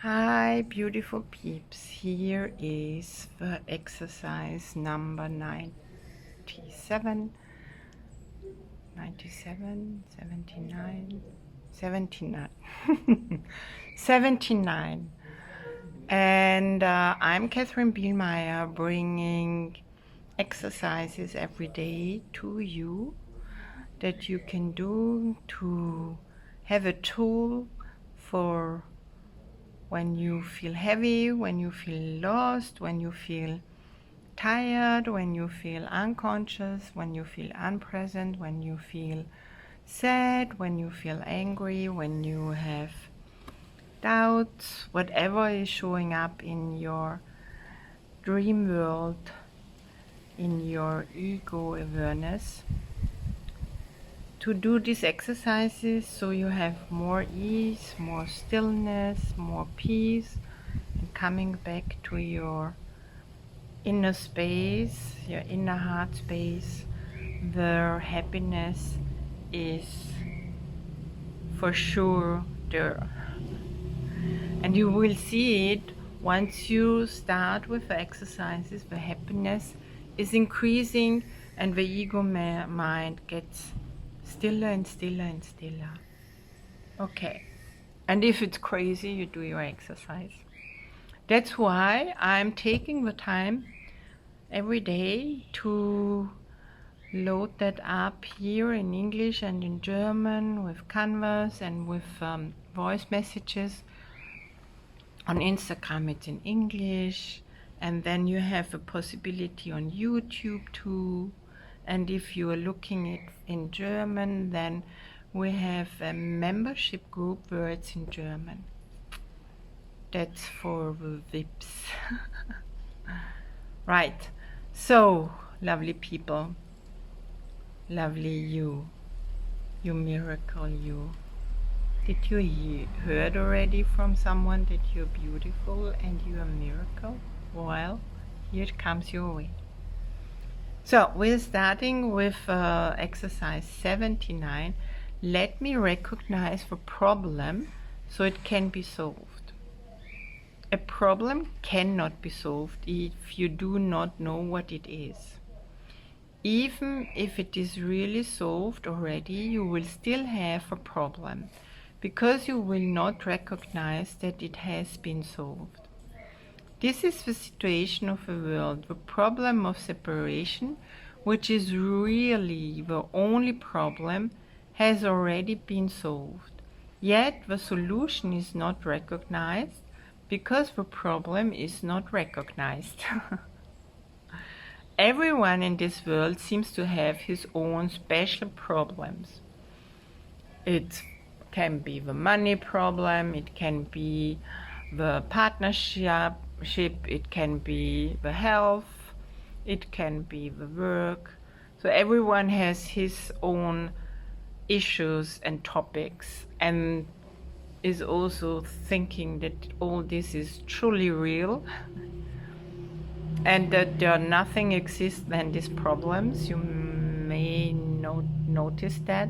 Hi, beautiful peeps. Here is the exercise number 97, 97, 79, 79, 79. And I'm Katherine Bihlmeier, bringing exercises every day to you that you can do to have a tool for when you feel heavy, when you feel lost, when you feel tired, when you feel unconscious, when you feel unpresent, when you feel sad, when you feel angry, when you have doubts, whatever is showing up in your dream world, in your ego awareness, to do these exercises so you have more ease, more stillness, more peace, and coming back to your inner space, your inner heart space, where happiness is for sure there. And you will see it once you start with the exercises. The happiness is increasing and the ego mind gets stiller and stiller and stiller. Okay. And if it's crazy, you do your exercise. That's why I'm taking the time every day to load that up here in English and in German with Canvas and with voice messages. On Instagram it's in English, and then you have a possibility on YouTube too. And if you are looking at in German, then we have a membership group where it's in German. That's for the VIPs. Right. So, lovely people, lovely you miracle you. Did you heard already from someone that you're beautiful and you're a miracle? Well, here it comes your way. So, we're starting with exercise 79. Let me recognize the problem so it can be solved. A problem cannot be solved if you do not know what it is. Even if it is really solved already, you will still have a problem because you will not recognize that it has been solved. This is the situation of the world, the problem of separation, which is really the only problem, has already been solved. Yet the solution is not recognized because the problem is not recognized. Everyone in this world seems to have his own special problems. It can be the money problem, it can be the partnership, it can be the health, it can be the work. So everyone has his own issues and topics, and is also thinking that all this is truly real and that there nothing exists than these problems. You may notice that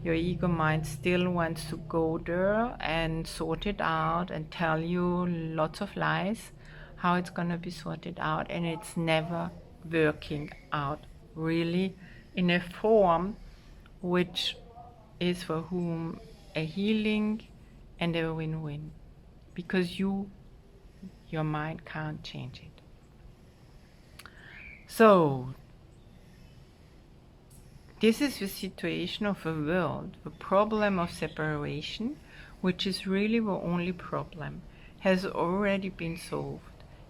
your ego mind still wants to go there and sort it out and tell you lots of lies how it's going to be sorted out, and it's never working out really in a form which is for whom a healing and a win-win, because your mind can't change it. So this is the situation of the world. The problem of separation, which is really the only problem, has already been solved.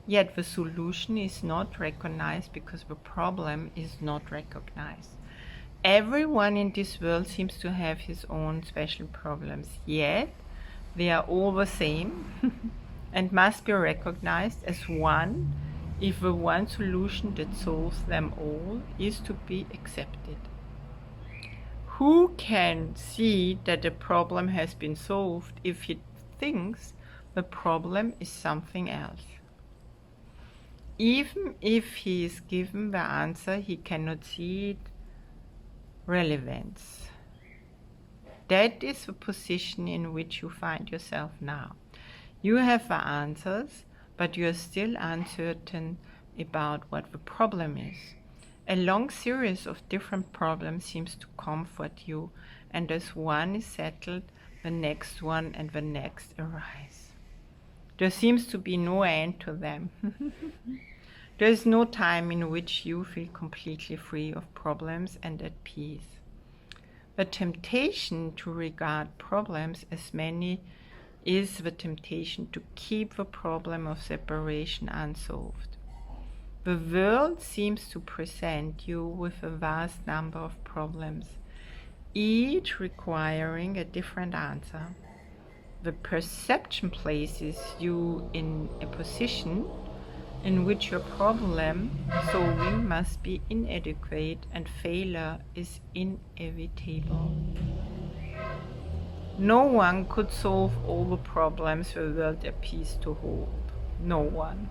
Yet the solution is not recognized because the problem is not recognized. Everyone in this world seems to have his own special problems, yet they are all the same and must be recognized as one if the one solution that solves them all is to be accepted. Who can see that the problem has been solved if he thinks the problem is something else? Even if he is given the answer, he cannot see it. Relevance. That is the position in which you find yourself now. You have the answers, but you are still uncertain about what the problem is. A long series of different problems seems to comfort you, and as one is settled, the next one and the next arise. There seems to be no end to them. There is no time in which you feel completely free of problems and at peace. The temptation to regard problems as many is the temptation to keep the problem of separation unsolved. The world seems to present you with a vast number of problems, each requiring a different answer. The perception places you in a position in which your problem solving must be inadequate and failure is inevitable. No one could solve all the problems the world appears to hold. No one.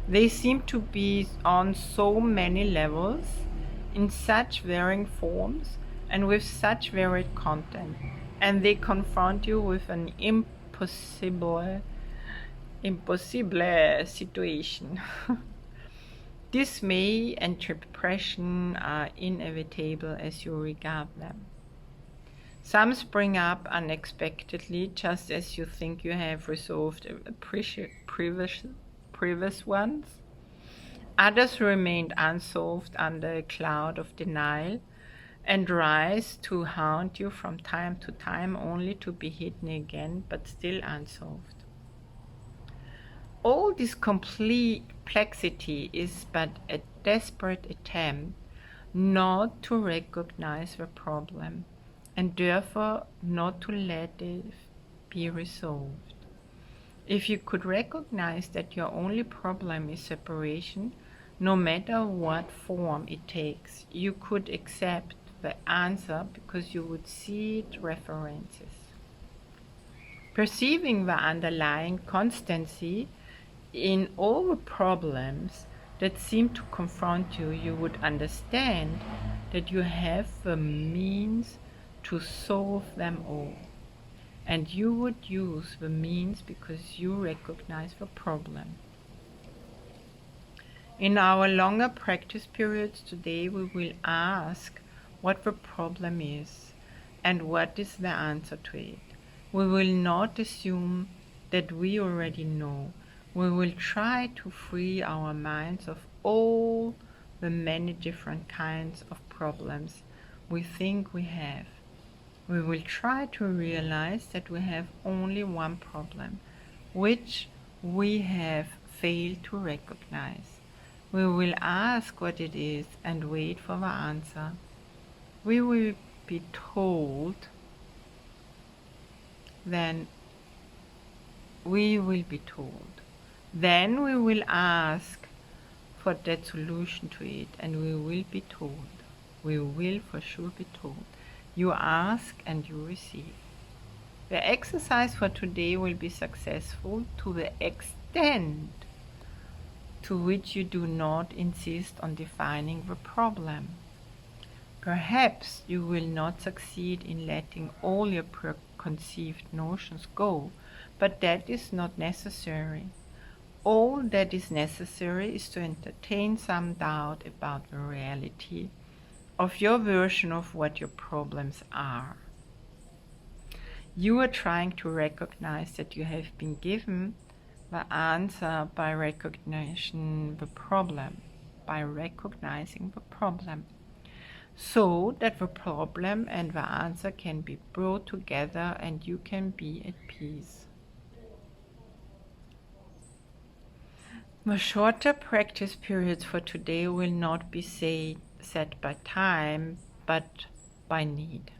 They seem to be on so many levels, in such varying forms, and with such varied content, and they confront you with an impossible situation. Dismay and depression are inevitable as you regard them. Some spring up unexpectedly, just as you think you have resolved previous ones. Others remained unsolved under a cloud of denial and rise to haunt you from time to time, only to be hidden again, but still unsolved. All this complexity is but a desperate attempt not to recognize the problem, and therefore not to let it be resolved. If you could recognize that your only problem is separation, no matter what form it takes, you could accept the answer because you would see its references. Perceiving the underlying constancy in all the problems that seem to confront you, you would understand that you have the means to solve them all. And you would use the means because you recognize the problem. In our longer practice periods today, we will ask what the problem is and what is the answer to it. We will not assume that we already know. We will try to free our minds of all the many different kinds of problems we think we have. We will try to realize that we have only one problem, which we have failed to recognize. We will ask what it is and wait for the answer. We will be told, then we will be told. Then we will ask for that solution to it, and we will be told. We will for sure be told. You ask and you receive. The exercise for today will be successful to the extent to which you do not insist on defining the problem. Perhaps you will not succeed in letting all your preconceived notions go, but that is not necessary. All that is necessary is to entertain some doubt about the reality of your version of what your problems are. You are trying to recognize that you have been given the answer by recognizing the problem, so that the problem and the answer can be brought together and you can be at peace. The shorter practice periods for today will not be set by time, but by need.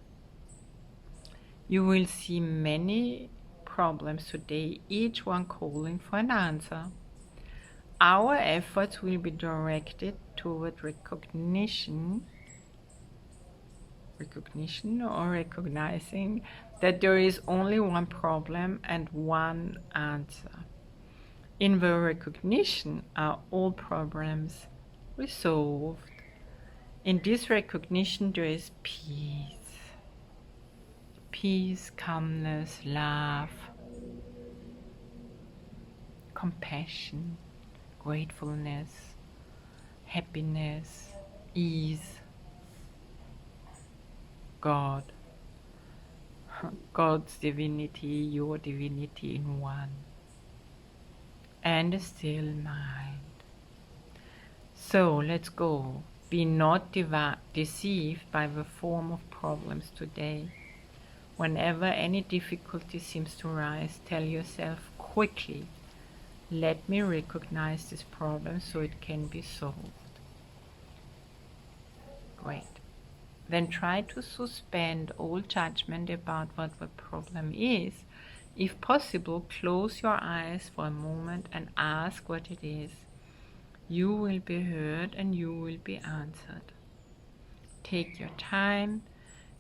You will see many problems today, each one calling for an answer. Our efforts will be directed toward recognition or recognizing that there is only one problem and one answer. In the recognition are all problems resolved. In this recognition there is peace. Peace, calmness, love. compassion, gratefulness, happiness, ease, God, God's divinity, your divinity in one, and a still mind. So let's go. Be not deceived by the form of problems today. Whenever any difficulty seems to rise, tell yourself quickly, let me recognize this problem so it can be solved. Great. Then try to suspend all judgment about what the problem is. If possible, close your eyes for a moment and ask what it is. You will be heard and you will be answered. Take your time,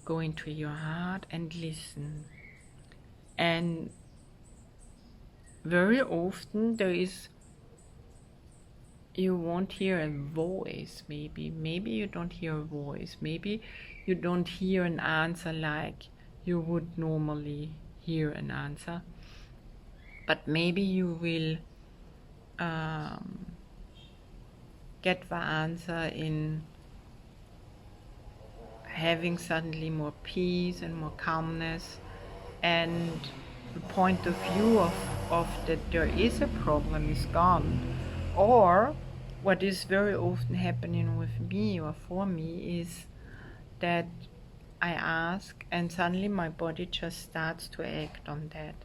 go into your heart and listen. And very often you won't hear a voice, maybe you don't hear a voice, maybe you don't hear an answer like you would normally hear an answer, but maybe you will get the answer in having suddenly more peace and more calmness, and the point of view of that there is a problem is gone. Or what is very often happening with me or for me is that I ask and suddenly my body just starts to act on that,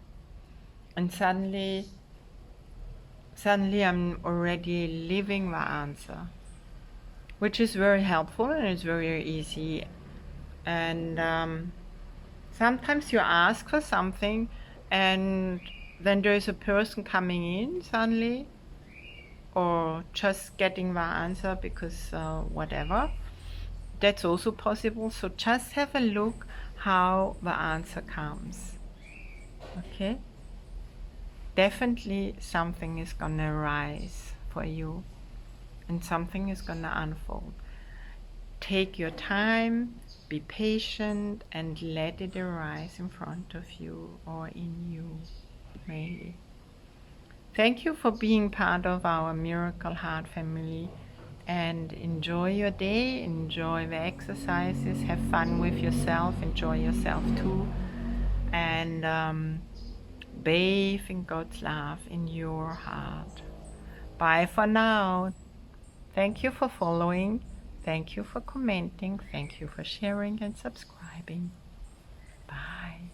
and suddenly I'm already living the answer, which is very helpful and it's very easy. And sometimes you ask for something and then there is a person coming in suddenly, or just getting the answer because whatever. That's also possible. So just have a look how the answer comes. Okay? Definitely something is gonna arise for you and something is gonna unfold. Take your time, be patient, and let it arise in front of you or in you, mainly. Thank you for being part of our Miracle Heart family, and enjoy your day, enjoy the exercises, have fun with yourself, enjoy yourself too, and bathe in God's love in your heart. Bye for now. Thank you for following, thank you for commenting, thank you for sharing and subscribing. Bye.